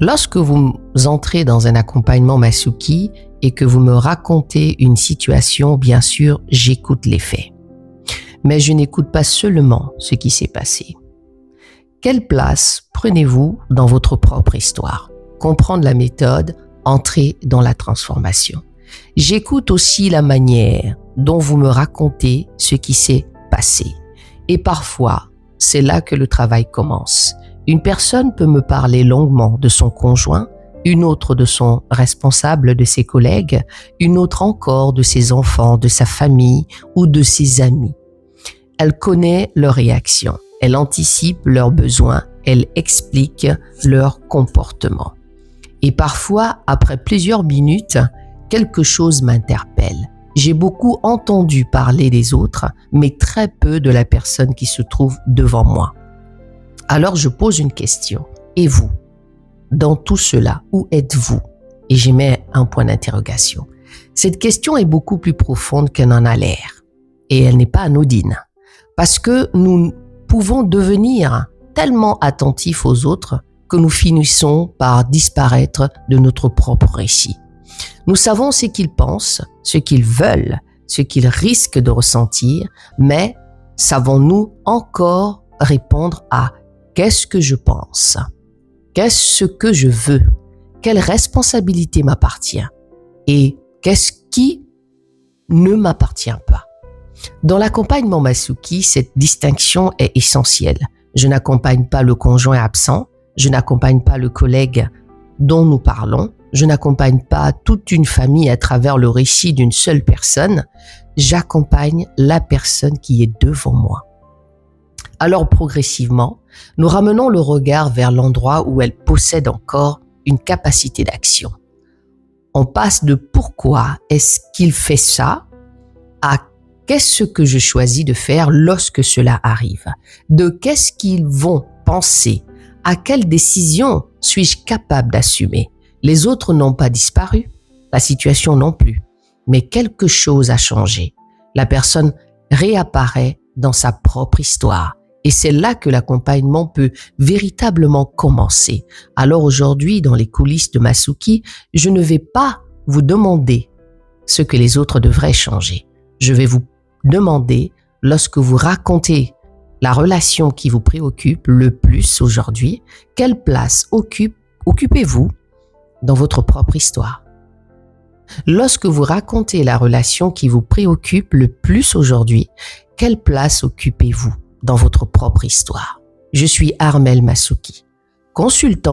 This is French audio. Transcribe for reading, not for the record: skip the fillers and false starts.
Lorsque vous entrez dans un accompagnement Masuki et que vous me racontez une situation, bien sûr, j'écoute les faits. Mais je n'écoute pas seulement ce qui s'est passé. Quelle place prenez-vous dans votre propre histoire? Comprendre la méthode, entrer dans la transformation. J'écoute aussi la manière dont vous me racontez ce qui s'est passé. Et parfois, c'est là que le travail commence. Une personne peut me parler longuement de son conjoint, une autre de son responsable, de ses collègues, une autre encore de ses enfants, de sa famille ou de ses amis. Elle connaît leurs réactions, elle anticipe leurs besoins, elle explique leur comportement. Et parfois, après plusieurs minutes, quelque chose m'interpelle. J'ai beaucoup entendu parler des autres, mais très peu de la personne qui se trouve devant moi. Alors je pose une question. Et vous? Dans tout cela, où êtes-vous? Et j'y mets un point d'interrogation. Cette question est beaucoup plus profonde qu'elle en a l'air. Et elle n'est pas anodine. Parce que nous pouvons devenir tellement attentifs aux autres que nous finissons par disparaître de notre propre récit. Nous savons ce qu'ils pensent, ce qu'ils veulent, ce qu'ils risquent de ressentir, mais savons-nous encore répondre à « qu'est-ce que je pense ?» Qu'est-ce que je veux? Quelle responsabilité m'appartient? Et qu'est-ce qui ne m'appartient pas? Dans l'accompagnement Masuki, cette distinction est essentielle. Je n'accompagne pas le conjoint absent, je n'accompagne pas le collègue dont nous parlons, je n'accompagne pas toute une famille à travers le récit d'une seule personne, j'accompagne la personne qui est devant moi. Alors progressivement, nous ramenons le regard vers l'endroit où elle possède encore une capacité d'action. On passe de pourquoi est-ce qu'il fait ça à qu'est-ce que je choisis de faire lorsque cela arrive, de qu'est-ce qu'ils vont penser, à quelle décision suis-je capable d'assumer. Les autres n'ont pas disparu, la situation non plus, mais quelque chose a changé. La personne réapparaît dans sa propre histoire. Et c'est là que l'accompagnement peut véritablement commencer. Alors aujourd'hui, dans les coulisses de Masuki, je ne vais pas vous demander ce que les autres devraient changer. Je vais vous demander, lorsque vous racontez la relation qui vous préoccupe le plus aujourd'hui, quelle place occupez-vous dans votre propre histoire? Lorsque vous racontez la relation qui vous préoccupe le plus aujourd'hui, quelle place occupez-vous dans votre propre histoire? Je suis Armelle Masuki, consultant